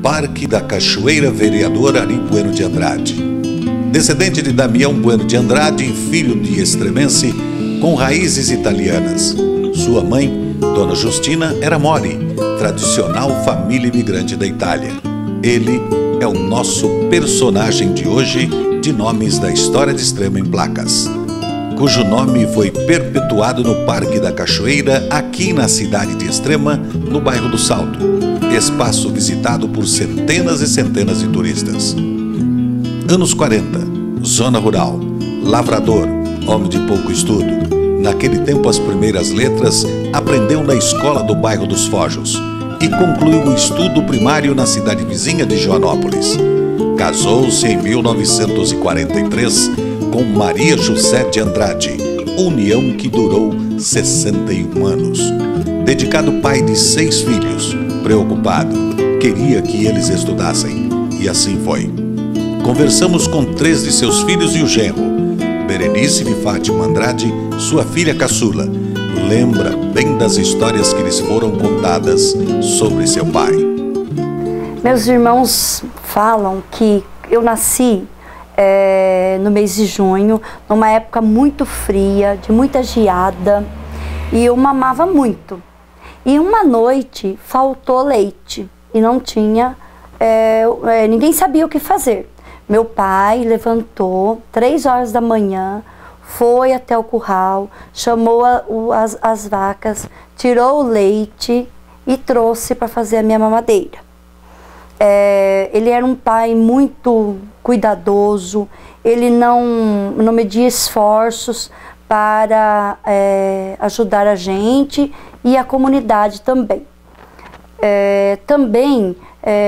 Parque da Cachoeira, vereador Ari Bueno de Andrade. Descendente de Damião Bueno de Andrade, filho de extremense, com raízes italianas. Sua mãe, Dona Justina, era Mori, tradicional família imigrante da Itália. Ele é o nosso personagem de hoje de Nomes da História de Extrema em Placas, cujo nome foi perpetuado no Parque da Cachoeira, aqui na cidade de Extrema, no bairro do Salto, espaço visitado por centenas e centenas de turistas. Anos 40, zona rural, lavrador, homem de pouco estudo. Naquele tempo, as primeiras letras aprendeu na escola do bairro dos Fojos e concluiu o estudo primário na cidade vizinha de Joanópolis. Casou-se em 1943 com Maria José de Andrade, união que durou 61 anos. Dedicado pai de 6 filhos, preocupado, queria que eles estudassem, e assim foi. Conversamos com 3 de seus filhos e o genro. Berenice de Fátima Andrade, sua filha caçula, lembra bem das histórias que lhes foram contadas sobre seu pai. Meus irmãos falam que eu nasci no mês de junho, numa época muito fria, de muita geada, e eu mamava muito. E uma noite faltou leite e não tinha, ninguém sabia o que fazer. Meu pai levantou 3 horas da manhã, foi até o curral, chamou as vacas, tirou o leite e trouxe para fazer a minha mamadeira. Ele era um pai muito cuidadoso, ele não media esforços para ajudar a gente e a comunidade também.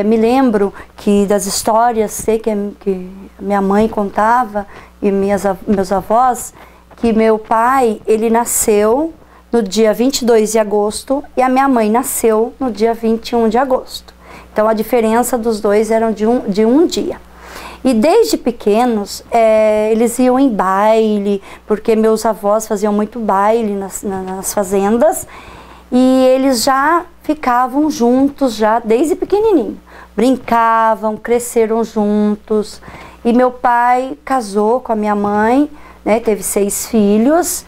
Me lembro que das histórias, sei que minha mãe contava e meus avós, que meu pai, ele nasceu no dia 22 de agosto e a minha mãe nasceu no dia 21 de agosto. Então a diferença dos dois era de um dia. E desde pequenos, eles iam em baile, porque meus avós faziam muito baile nas fazendas, e eles já ficavam juntos já desde pequenininho. Brincavam, cresceram juntos. E meu pai casou com a minha mãe, né, teve 6 filhos,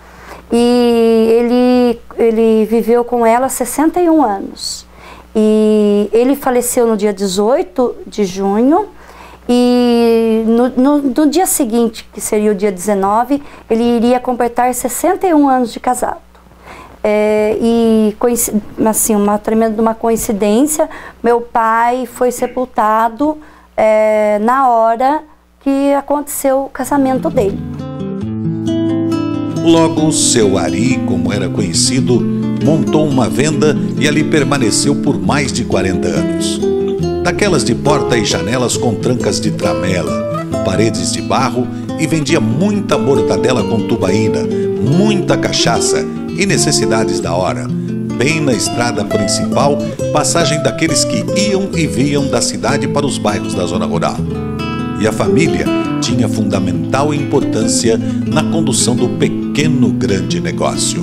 e ele viveu com ela 61 anos. E ele faleceu no dia 18 de junho, e no dia seguinte, que seria o dia 19, ele iria completar 61 anos de casado. Assim, uma tremenda coincidência, meu pai foi sepultado na hora que aconteceu o casamento dele. Logo, seu Ari, como era conhecido, montou uma venda e ali permaneceu por mais de 40 anos. Daquelas de porta e janelas com trancas de tramela, paredes de barro, e vendia muita mortadela com tubaína, muita cachaça e necessidades da hora, bem na estrada principal, passagem daqueles que iam e vinham da cidade para os bairros da zona rural. E a família tinha fundamental importância na condução do pequeno grande negócio.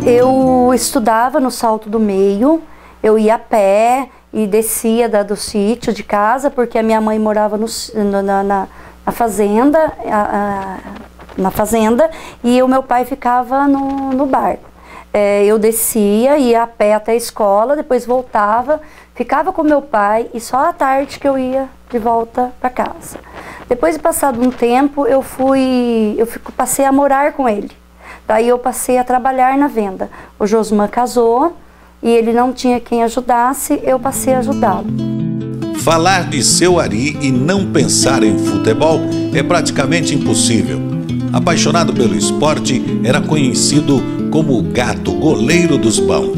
Eu estudava no Salto do Meio, eu ia a pé e descia do sítio de casa, porque a minha mãe morava na fazenda, e o meu pai ficava no bar. Eu descia, ia a pé até a escola, depois voltava, ficava com meu pai e só à tarde que eu ia de volta para casa. Depois de passado um tempo, passei a morar com ele. Daí eu passei a trabalhar na venda. O Josman casou e ele não tinha quem ajudasse, eu passei a ajudá-lo. Falar de seu Ari e não pensar em futebol é praticamente impossível. Apaixonado pelo esporte, era conhecido como o gato goleiro dos bão.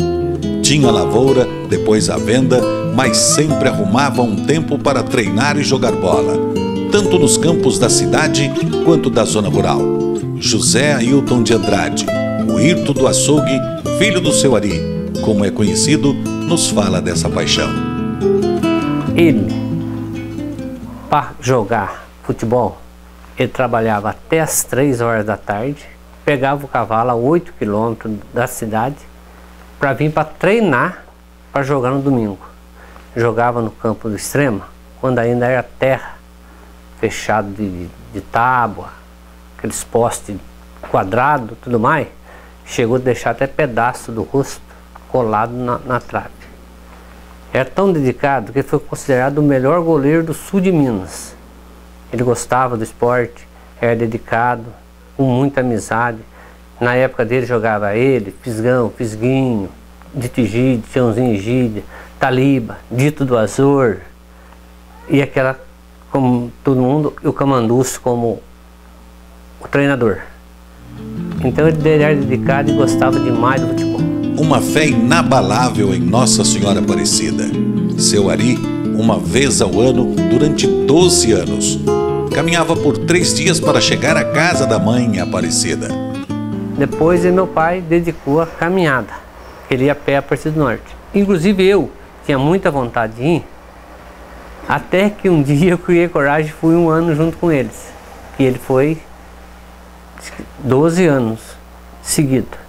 Tinha lavoura, depois a venda, mas sempre arrumava um tempo para treinar e jogar bola, tanto nos campos da cidade quanto da zona rural. José Ailton de Andrade, o Hirto do Açougue, filho do seu Ari, como é conhecido, nos fala dessa paixão. Ele, para jogar futebol, ele trabalhava até as 3 horas da tarde, pegava o cavalo a 8 quilômetros da cidade para vir para treinar, para jogar no domingo. jogava no campo do Extrema, quando ainda era terra, fechado de tábua, aqueles postes quadrados, tudo mais, chegou a deixar até pedaço do rosto colado na trave. Era tão dedicado que ele foi considerado o melhor goleiro do sul de Minas. Ele gostava do esporte, era dedicado, com muita amizade. Na época dele jogava ele, Fisgão, Fisguinho, Dito Egídio, Tiãozinho Egídio, Taliba, Dito do Azor, e aquela, como todo mundo, e o Camandúcio como o treinador. Então ele era dedicado e gostava demais do futebol. Uma fé inabalável em Nossa Senhora Aparecida. Seu Ari, uma vez ao ano, durante 12 anos, caminhava por 3 dias para chegar à casa da mãe Aparecida. Depois meu pai dedicou a caminhada. Ele ia a pé a Aparecida do Norte. Inclusive eu tinha muita vontade de ir, até que um dia eu criei coragem e fui 1 ano junto com eles. E ele foi 12 anos seguidos.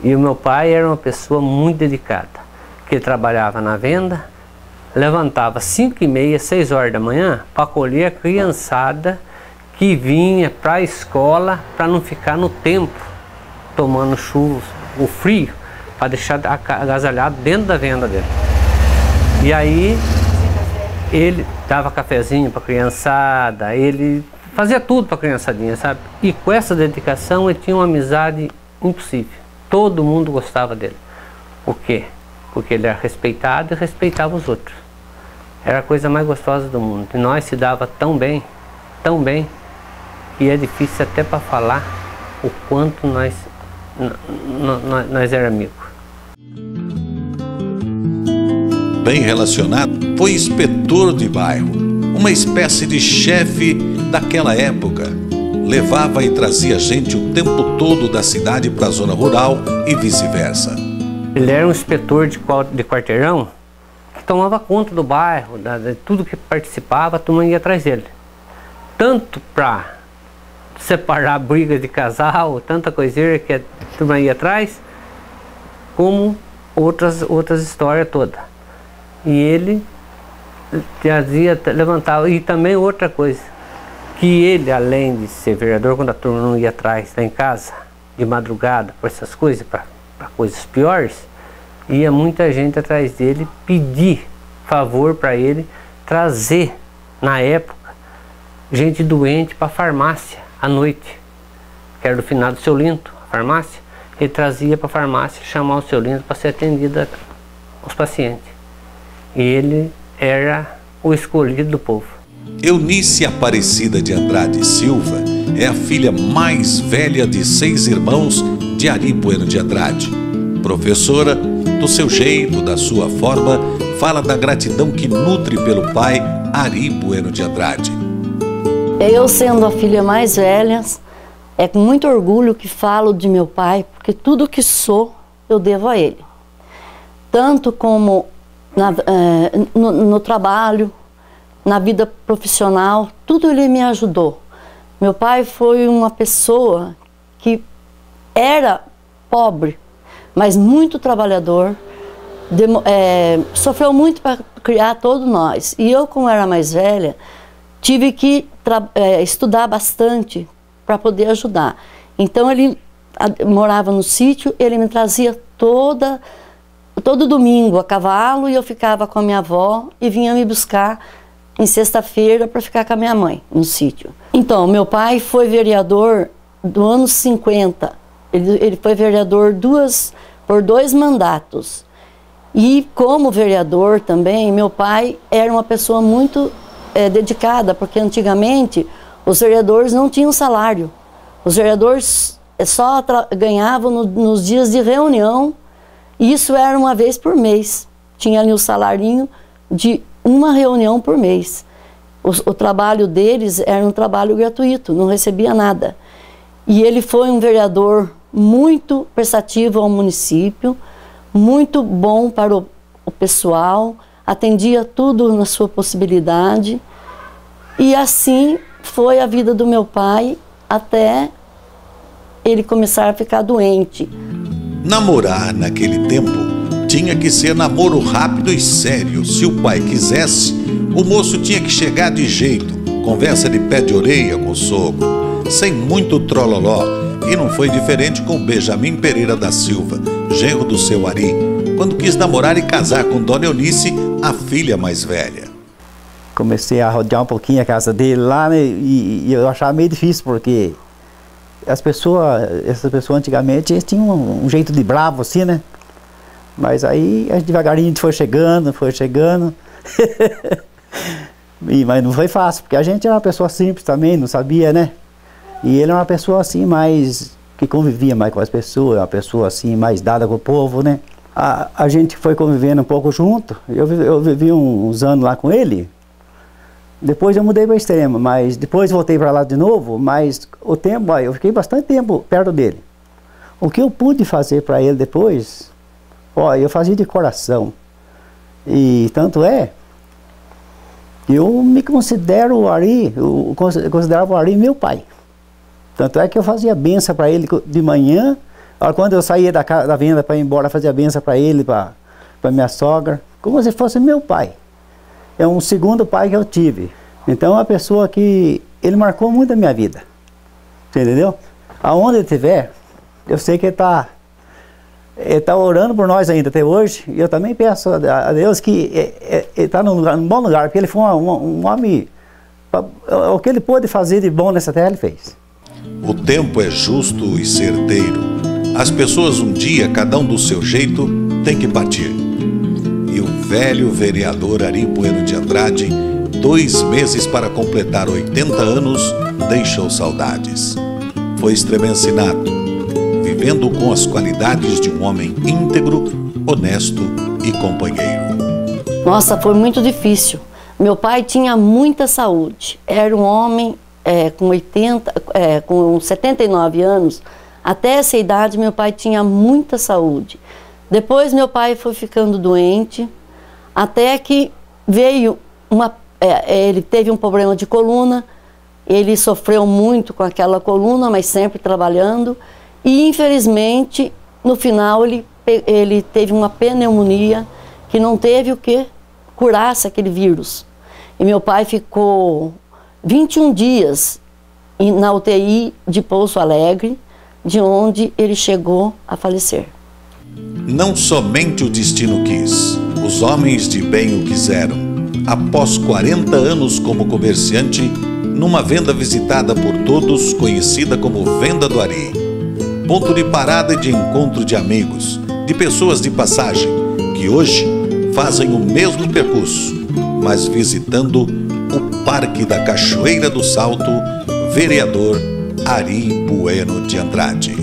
E o meu pai era uma pessoa muito dedicada, que ele trabalhava na venda, levantava 5h30, 6 horas da manhã para colher a criançada que vinha para a escola, para não ficar no tempo tomando chuva, o frio, para deixar agasalhado dentro da venda dele. E aí ele dava cafezinho para a criançada, ele fazia tudo para a criançadinha, sabe? E com essa dedicação ele tinha uma amizade impossível. Todo mundo gostava dele. Por quê? Porque ele era respeitado e respeitava os outros. Era a coisa mais gostosa do mundo. E nós se dava tão bem, que é difícil até para falar o quanto nós éramos amigos. Bem relacionado, foi inspetor de bairro, uma espécie de chefe daquela época. Levava e trazia gente o tempo todo da cidade para a zona rural e vice-versa. Ele era um inspetor de quarteirão que tomava conta do bairro, de tudo que participava, a turma ia atrás dele. Tanto para separar brigas de casal, tanta coisinha que a turma ia atrás, como outras histórias todas. E ele trazia, levantava, e também outra coisa, que ele, além de ser vereador, quando a turma não ia atrás lá em casa, de madrugada, por essas coisas, para coisas piores, ia muita gente atrás dele pedir favor para ele trazer, na época, gente doente para a farmácia à noite, que era do finado Seu Linto, a farmácia. Ele trazia para a farmácia chamar o Seu Linto para ser atendido aos pacientes. E ele era o escolhido do povo. Eunice Aparecida de Andrade Silva é a filha mais velha de 6 irmãos de Ari Bueno de Andrade. Professora, do seu jeito, da sua forma, fala da gratidão que nutre pelo pai Ari Bueno de Andrade. Eu, sendo a filha mais velha, é com muito orgulho que falo de meu pai, porque tudo que sou eu devo a ele. Tanto como no trabalho, na vida profissional, tudo ele me ajudou. Meu pai foi uma pessoa que era pobre, mas muito trabalhador, sofreu muito para criar todos nós. E eu, como era mais velha, tive que estudar bastante para poder ajudar. Então ele morava no sítio, ele me trazia todo domingo a cavalo, e eu ficava com a minha avó e vinha me buscar em sexta-feira para ficar com a minha mãe no sítio. Então, meu pai foi vereador do ano 50. Ele foi vereador por 2 mandatos. E como vereador também, meu pai era uma pessoa muito dedicada, porque antigamente os vereadores não tinham salário. Os vereadores só ganhavam nos dias de reunião, e isso era uma vez por mês. Tinha ali o salarinho de uma reunião por mês. O trabalho deles era um trabalho gratuito, não recebia nada. E ele foi um vereador muito prestativo ao município, muito bom para o pessoal, atendia tudo na sua possibilidade. E assim foi a vida do meu pai até ele começar a ficar doente. Namorar naquele tempo tinha que ser namoro rápido e sério. Se o pai quisesse, o moço tinha que chegar de jeito, conversa de pé de orelha com o sogro, sem muito trololó. E não foi diferente com Benjamin Pereira da Silva, genro do seu Ari, quando quis namorar e casar com Dona Eunice, a filha mais velha. Comecei a rodear um pouquinho a casa dele lá, né, e eu achava meio difícil, porque essas pessoas antigamente eles tinham um jeito de bravo assim, né? Mas aí devagarinho a gente foi chegando. Mas não foi fácil, porque a gente era uma pessoa simples também, não sabia, né? E ele era uma pessoa assim mais, que convivia mais com as pessoas, uma pessoa assim mais dada com o povo, né? A gente foi convivendo um pouco junto, eu vivi uns anos lá com ele. Depois eu mudei para Extrema, mas depois voltei para lá de novo, mas o tempo, eu fiquei bastante tempo perto dele. O que eu pude fazer para ele depois, eu fazia de coração. E tanto é, eu me considero o Ari, eu considerava o Ari meu pai. Tanto é que eu fazia benção para ele de manhã, quando eu saía da venda para ir embora, fazia benção para ele, para minha sogra, como se fosse meu pai. É um segundo pai que eu tive. Então é uma pessoa que ele marcou muito a minha vida. Você entendeu? Aonde ele estiver, eu sei que ele está orando por nós ainda até hoje. E eu também peço a Deus que ele está num bom lugar, porque ele foi um homem. O que ele pôde fazer de bom nessa terra, ele fez. O tempo é justo e certeiro. As pessoas um dia, cada um do seu jeito, tem que partir. E o velho vereador Ari Bueno de Andrade, 2 meses para completar 80 anos, deixou saudades. Foi extremense nato, vivendo com as qualidades de um homem íntegro, honesto e companheiro. Nossa, foi muito difícil. Meu pai tinha muita saúde. Era um homem com 79 anos. Até essa idade, meu pai tinha muita saúde. Depois meu pai foi ficando doente, até que veio ele teve um problema de coluna, ele sofreu muito com aquela coluna, mas sempre trabalhando, e infelizmente, no final, ele teve uma pneumonia que não teve o que curasse aquele vírus. E meu pai ficou 21 dias na UTI de Pouso Alegre, de onde ele chegou a falecer. Não somente o destino quis, os homens de bem o quiseram. Após 40 anos como comerciante, numa venda visitada por todos, conhecida como Venda do Ari. Ponto de parada e de encontro de amigos, de pessoas de passagem, que hoje fazem o mesmo percurso, mas visitando o Parque da Cachoeira do Salto, vereador Ari Bueno de Andrade.